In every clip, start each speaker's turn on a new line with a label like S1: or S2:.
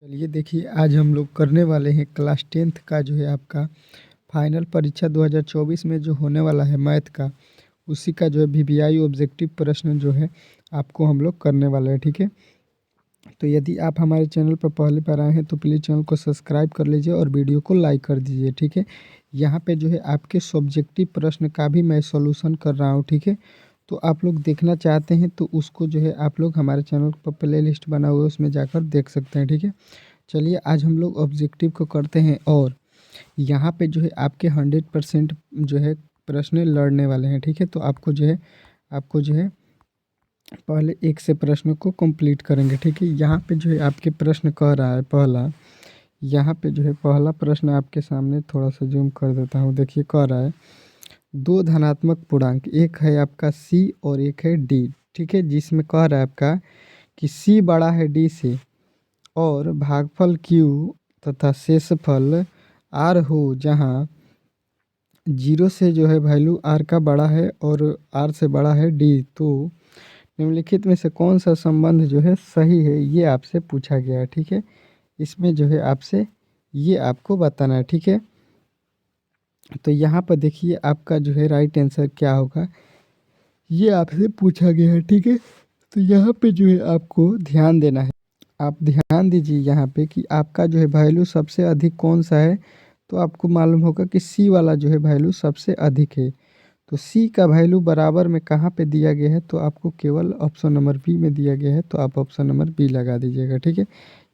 S1: चलिए देखिए, आज हम लोग करने वाले हैं क्लास 10th का जो है आपका फाइनल परीक्षा 2024 में जो होने वाला है मैथ का, उसी का जो है वीवीआई ऑब्जेक्टिव प्रश्न जो है आपको हम लोग करने वाले हैं। ठीक है, तो यदि आप हमारे चैनल पर पहली बार आए हैं तो प्लीज़ चैनल को सब्सक्राइब कर लीजिए और वीडियो को लाइक कर दीजिए। ठीक है, यहाँ पे जो है आपके सब्जेक्टिव प्रश्न का भी मैं सॉल्यूशन कर रहा हूँ। ठीक है, तो आप लोग देखना चाहते हैं तो उसको जो है आप लोग हमारे चैनल पर प्ले लिस्ट बना हुआ है, उसमें जाकर देख सकते हैं। ठीक है, चलिए आज हम लोग ऑब्जेक्टिव को करते हैं और यहाँ पे जो है आपके 100% जो है प्रश्न लड़ने वाले हैं। ठीक है, तो आपको जो है पहले एक से प्रश्न को कंप्लीट करेंगे। ठीक है, यहाँ पे जो है आपके प्रश्न कह रहा है पहला, यहाँ पे जो है पहला प्रश्न आपके सामने थोड़ा सा जूम कर देता हूँ। देखिए कह रहा है दो धनात्मक पूर्णांक, एक है आपका सी और एक है डी। ठीक है, जिसमें कह रहा है आपका कि सी बड़ा है डी से और भागफल क्यू तथा शेषफल आर हो, जहाँ जीरो से जो है वैल्यू आर का बड़ा है और आर से बड़ा है डी, तो निम्नलिखित में से कौन सा संबंध जो है सही है, ये आपसे पूछा गया है। ठीक है, इसमें जो है आपसे ये आपको बताना है। ठीक है, तो यहाँ पर देखिए आपका जो है राइट आंसर क्या होगा, ये आपसे पूछा गया है। ठीक है, तो यहाँ पे जो है आपको ध्यान देना है। आप ध्यान दीजिए यहाँ पे कि आपका जो है वैल्यू सबसे अधिक कौन सा है, तो आपको मालूम होगा कि सी वाला जो है वैल्यू सबसे अधिक है। तो सी का वैल्यू बराबर में कहाँ पे दिया गया है, तो आपको केवल ऑप्शन नंबर बी में दिया गया है, तो आप ऑप्शन नंबर बी लगा दीजिएगा। ठीक है,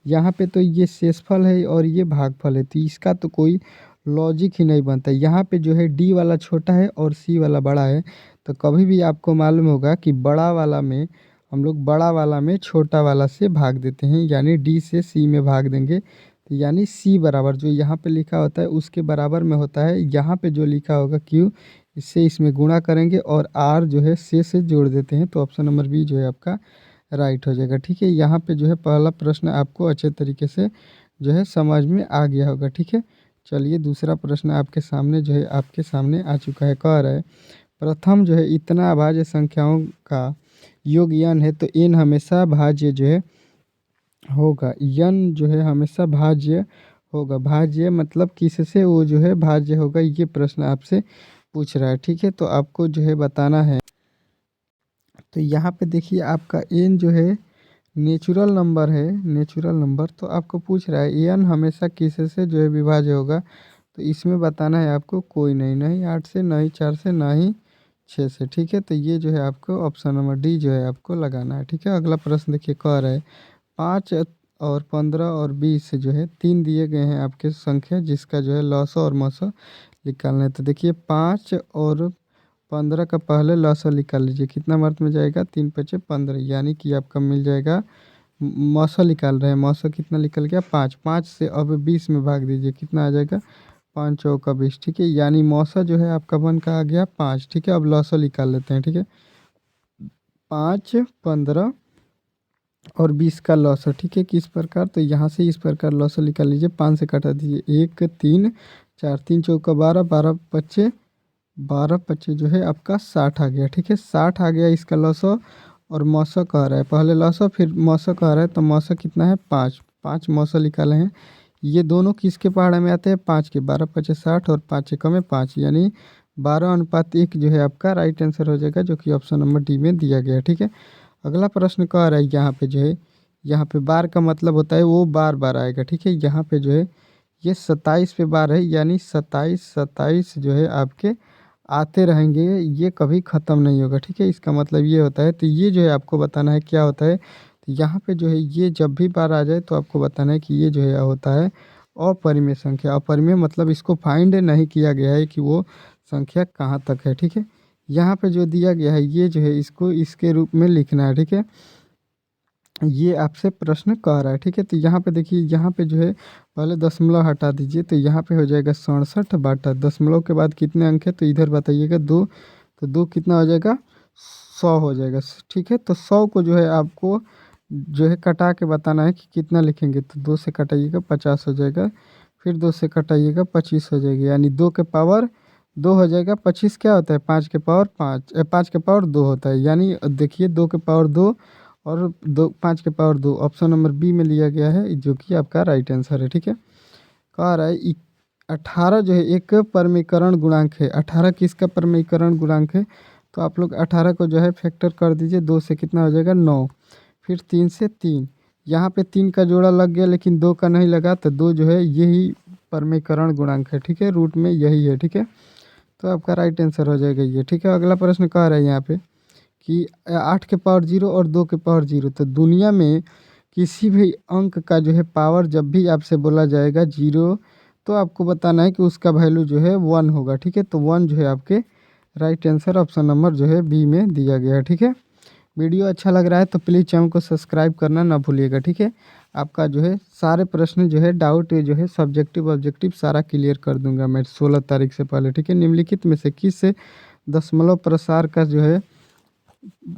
S1: यहाँ पे तो ये शेषफल है और ये भागफल है, तो इसका तो कोई लॉजिक ही नहीं बनता। यहाँ पे जो है डी वाला छोटा है और सी वाला बड़ा है, तो कभी भी आपको मालूम होगा कि बड़ा वाला में हम लोग बड़ा वाला में छोटा वाला से भाग देते हैं, यानी डी से सी में भाग देंगे, तो यानी सी बराबर जो यहाँ पे लिखा होता है उसके बराबर में होता है। यहाँ पे जो लिखा होगा क्यू, इससे इसमें गुणा करेंगे और आर जो है से जोड़ देते हैं, तो ऑप्शन नंबर बी जो है आपका राइट हो जाएगा। ठीक है, यहाँ पे जो है पहला प्रश्न आपको अच्छे तरीके से जो है समझ में आ गया होगा। ठीक है, चलिए दूसरा प्रश्न आपके सामने जो है आपके सामने आ चुका है। कह रहा है प्रथम जो है इतना अभाज्य संख्याओं का योग n है, तो n हमेशा भाज्य जो है होगा, n जो है हमेशा भाज्य होगा। भाज्य मतलब किससे वो जो है भाज्य होगा, ये प्रश्न आपसे पूछ रहा है। ठीक है, तो आपको जो है बताना है। तो यहाँ पे देखिए आपका n जो है नेचुरल नंबर है, नेचुरल नंबर, तो आपको पूछ रहा है n हमेशा किससे जो है विभाज्य होगा, तो इसमें बताना है आपको कोई नहीं, नहीं 8 से, नहीं 4 से, ना ही 6 से। ठीक है, तो ये जो है आपको ऑप्शन नंबर डी जो है आपको लगाना है। ठीक है, अगला प्रश्न देखिए कह रहा है 5 और 15 और 20 जो है तीन दिए गए हैं आपके संख्या, जिसका जो है लॉसा और मौसा निकालना है। तो देखिए 5 और 15 का पहले लॉसा निकाल लीजिए, कितना मात्रा में जाएगा, 3 पचे 15, यानी कि आपका मिल जाएगा। मौसा निकाल रहे हैं, मौसा कितना निकल गया 5, 5 से अब 20 में भाग दीजिए, कितना आ जाएगा 5 चौका 20। ठीक है, यानी मौसा जो है आपका बन का आ गया 5। ठीक है, अब लॉसा निकाल लेते हैं। ठीक है, 5, 15 और 20 का लॉसा। ठीक है, किस प्रकार, तो यहाँ से इस प्रकार लॉसा निकाल लीजिए, 5 से काटा दीजिए, 1 3 4, 3 चौका 12, 12 पच्चे 12 पच्चे जो है आपका 60 आ गया। ठीक है, 60 आ गया इसका लॉसा, और मौसा कह रहा है पहले लॉसा फिर मौसा कह रहा है, तो मौसा कितना है 5, 5 मौसा निकाले हैं। ये दोनों किसके पहाड़ा में आते हैं, 5 के, 12 पच्चे 60 और 5 एकम में 5, यानी 12:1 जो है आपका राइट आंसर हो जाएगा, जो कि ऑप्शन नंबर डी में दिया गया है। ठीक है, अगला प्रश्न कह रहा है यहाँ पे जो है, यहाँ पे बार का मतलब होता है वो बार बार आएगा। ठीक है, यहाँ पे जो है ये 27 पे बार है, यानी 27 27 जो है आपके आते रहेंगे, ये कभी ख़त्म नहीं होगा। ठीक है, इसका मतलब ये होता है, तो ये जो है आपको बताना है क्या होता है। तो यहाँ पे जो है ये जब भी बार आ जाए तो आपको बताना है कि ये जो है होता है अपरिमेय संख्या। अपरिमेय मतलब इसको फाइंड नहीं किया गया है कि वो संख्या कहाँ तक है। ठीक है, यहाँ पे जो दिया गया है ये जो है इसको इसके रूप में लिखना है। ठीक है, ये आपसे प्रश्न कह रहा है। ठीक है, तो यहाँ पे देखिए, यहाँ पे जो है पहले दशमलव हटा दीजिए, तो यहाँ पे हो जाएगा 67 बाटा दशमलव के बाद कितने अंक है, तो इधर बताइएगा 2, तो 2 कितना हो जाएगा 100 हो जाएगा। ठीक है, तो 100 को जो है आपको जो है कटा के बताना है कि कितना लिखेंगे, तो 2 से कटाइएगा 50 हो जाएगा, फिर 2 से कटाइएगा 25 हो जाएगी, यानी 2 के पावर 2 हो जाएगा। 25 क्या होता है, 5 के पावर 5, 5 के पावर 2 होता है, यानी देखिए 2 के पावर 2 और 5 की पावर 2 ऑप्शन नंबर बी में लिया गया है, जो कि आपका राइट आंसर है। ठीक है, कह रहा है 18 जो है एक परमीकरण गुणांक है। 18 किसका परमीकरण गुणांक है? तो आप लोग 18 को जो है फैक्टर कर दीजिए, 2 से कितना हो जाएगा 9, फिर 3 से 3, यहाँ पे 3 का जोड़ा लग गया लेकिन 2 का नहीं लगा, तो 2 जो है यही परमीकरण गुणांक है। ठीक है, रूट में यही है। ठीक है, तो आपका राइट आंसर हो जाएगा ये। ठीक है, अगला प्रश्न कह रहा है यहाँ पे कि 8 की पावर 0 और 2 की पावर 0, तो दुनिया में किसी भी अंक का जो है पावर जब भी आपसे बोला जाएगा 0, तो आपको बताना है कि उसका वैल्यू जो है 1 होगा। ठीक है, तो 1 जो है आपके राइट आंसर ऑप्शन नंबर जो है बी में दिया गया है। ठीक है, वीडियो अच्छा लग रहा है तो प्लीज़ चैनल को सब्सक्राइब करना ना भूलिएगा। ठीक है, आपका जो है सारे प्रश्न जो है डाउट जो है सब्जेक्टिव ऑब्जेक्टिव सारा क्लियर कर दूंगा मैं 16 तारीख से पहले। ठीक है, निम्नलिखित में से किस से दशमलव प्रसार का जो है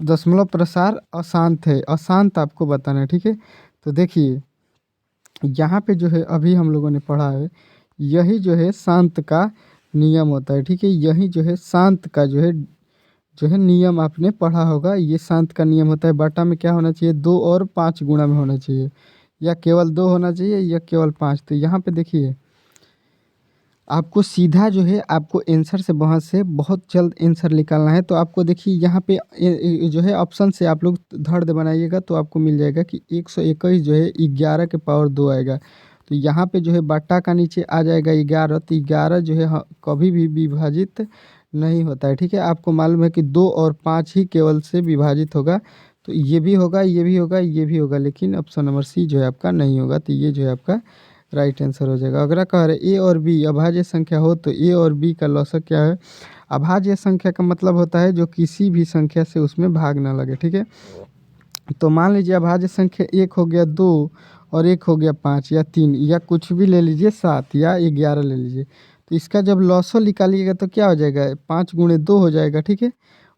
S1: दशमलव प्रसार अशांत है? अशांत आपको बताना है। ठीक है, तो देखिए यहाँ पे जो है अभी हम लोगों ने पढ़ा है, यही जो है शांत का नियम होता है। ठीक है, यही जो है शांत का जो है नियम आपने पढ़ा होगा। ये शांत का नियम होता है, बाटा में क्या होना चाहिए 2 और 5 गुणा में होना चाहिए, या केवल 2 होना चाहिए या केवल 5। तो यहाँ पे देखिए आपको सीधा जो है आपको आंसर से वहाँ से बहुत जल्द आंसर निकालना है। तो आपको देखिए यहाँ पे जो है ऑप्शन से आप लोग धड़ दे बनाइएगा तो आपको मिल जाएगा कि 121 जो है 11 की पावर 2 आएगा। तो यहाँ पे जो है बट्टा का नीचे आ जाएगा 11, तो 11 जो है कभी भी विभाजित नहीं होता है। ठीक है, आपको मालूम है कि 2 और 5 ही केवल से विभाजित होगा, तो ये भी होगा, ये भी होगा, ये भी होगा, लेकिन ऑप्शन नंबर सी जो है आपका नहीं होगा। तो ये जो है आपका राइट आंसर हो जाएगा। अगला कह रहे ए और बी अभाज्य संख्या हो तो ए और बी का लॉसक क्या है? अभाज्य संख्या का मतलब होता है जो किसी भी संख्या से उसमें भाग ना लगे। ठीक है, तो मान लीजिए अभाज्य संख्या 1 हो गया 2 और 1 हो गया 5 या 3 या कुछ भी ले लीजिए 7 या 11 ले लीजिए, तो इसका जब लॉसो निकालिएगा तो क्या हो जाएगा 5 गुणे 2 हो जाएगा। ठीक है,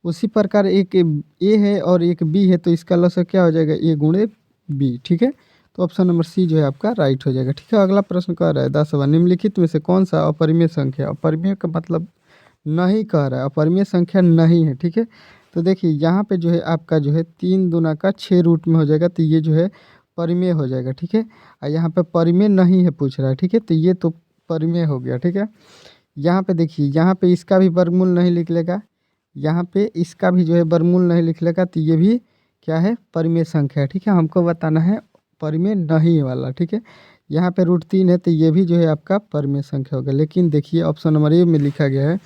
S1: उसी प्रकार एक ए है और एक बी है, तो इसका लॉसो क्या हो जाएगा ए गुणे बी। ठीक है, तो ऑप्शन नंबर सी जो है आपका राइट हो जाएगा। ठीक है, अगला प्रश्न कह रहा है 10वां, निम्नलिखित में से कौन सा अपरिमेय संख्या? अपरिमेय का मतलब नहीं कह रहा है, अपरिमेय संख्या नहीं है। ठीक है, तो देखिए यहाँ पे जो है आपका जो है 3 दूना का 6 रूट में हो जाएगा, तो ये जो है परिमेय हो जाएगा। ठीक है, और यहाँ पे परिमेय नहीं है पूछ रहा है। ठीक है, तो ये तो परिमेय हो गया। ठीक है, यहाँ पे देखिए यहाँ पे इसका भी वर्गमूल नहीं निकलेगा, यहाँ पे इसका भी जो है वर्गमूल नहीं निकलेगा, तो ये भी क्या है परिमेय संख्या है। ठीक है, हमको बताना है परिमेय नहीं वाला। ठीक है, यहाँ पे √3 है, तो ये भी जो है आपका परिमेय संख्या होगा। लेकिन देखिए ऑप्शन नंबर ए में लिखा गया है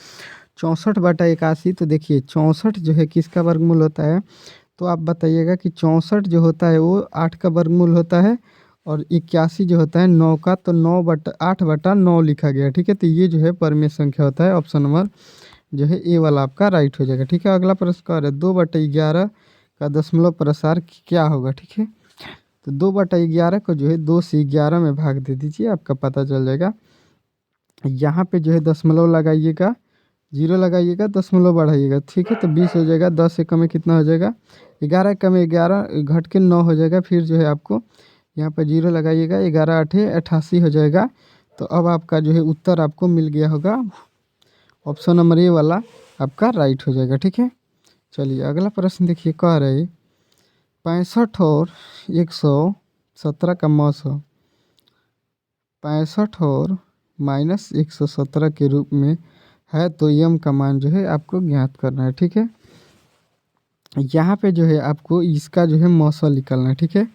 S1: 64/81। तो देखिए 64 जो है किसका वर्गमूल होता है? तो आप बताइएगा कि 64 जो होता है वो 8 का वर्गमूल होता है, और 81 जो होता है 9 का, तो 8/9 लिखा गया है। ठीक है, तो ये जो है परिमेय संख्या होता है। ऑप्शन नंबर जो है ए वाला आपका राइट हो जाएगा। ठीक है, अगला प्रश्न क्या है 2/11 का दशमलव प्रसार क्या होगा? ठीक है, तो 2/11 को जो है 2 से 11 में भाग दे दीजिए, आपका पता चल जाएगा। यहाँ पे जो है दशमलव लगाइएगा, 0 लगाइएगा, दशमलव बढ़ाइएगा। ठीक है, तो 20 हो जाएगा, 10 एकम में कितना हो जाएगा 11 एकम में 11 घट के 9 हो जाएगा। फिर जो है आपको यहाँ पर 0 लगाइएगा, 11 8 88 हो जाएगा। तो अब आपका जो है उत्तर आपको मिल गया होगा, ऑप्शन नंबर ए वाला आपका राइट हो जाएगा। ठीक है, चलिए अगला प्रश्न देखिए, कह रहे 65 और 117 का मौसा 65 और -117 के रूप में है, तो यम का मान जो है आपको ज्ञात करना है। ठीक है, यहाँ पे जो है आपको इसका जो है मौसा निकालना है। ठीक है,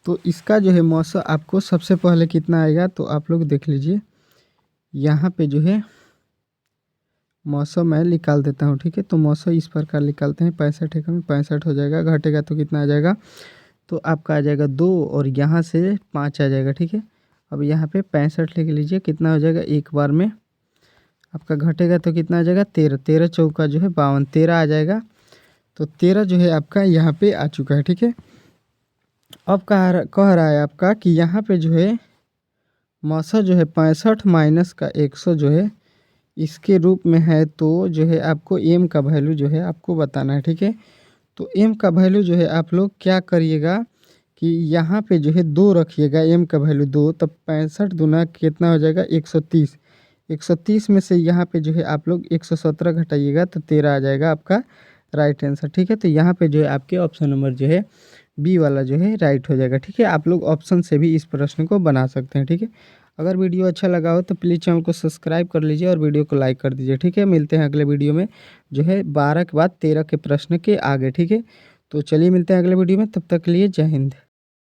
S1: तो इसका जो है मौसा आपको सबसे पहले कितना आएगा, तो आप लोग देख लीजिए यहाँ पे जो है मौसा मैं निकाल देता हूँ। ठीक है, तो मौसा इस प्रकार निकालते हैं, 65 एकम में 65 हो जाएगा, घटेगा तो कितना आ जाएगा, तो आपका आ जाएगा 2 और यहाँ से 5 आ जाएगा। ठीक है, अब यहाँ पे 65 लिख लीजिए, कितना हो जाएगा एक बार में आपका घटेगा तो कितना आ जाएगा 13, 13 चौका जो है 52, 13 आ जाएगा। तो 13 जो है आपका यहाँ पे आ चुका है। ठीक है, अब कह रहा है आपका कि यहाँ पे जो है मौसा जो है 65 माइनस का 100 जो है इसके रूप में है, तो जो है आपको एम का वैल्यू जो है आपको बताना है। ठीक है, तो एम का वैल्यू जो है आप लोग क्या करिएगा कि यहाँ पे जो है 2 रखिएगा, एम का वैल्यू 2, तब 65 दूना कितना हो जाएगा 130, 130 में से यहाँ पे जो है आप लोग 117 घटाइएगा तो 13 आ जाएगा आपका राइट आंसर। ठीक है, तो यहाँ पे जो है आपके ऑप्शन नंबर जो है बी वाला जो है राइट हो जाएगा। ठीक है, आप लोग ऑप्शन से भी इस प्रश्न को बना सकते हैं। ठीक है, अगर वीडियो अच्छा लगा हो तो प्लीज़ चैनल को सब्सक्राइब कर लीजिए और वीडियो को लाइक कर दीजिए। ठीक है, मिलते हैं अगले वीडियो में जो है 12 के बाद 13 के प्रश्न के आगे। ठीक है, तो चलिए मिलते हैं अगले वीडियो में, तब तक के लिए जय हिंद।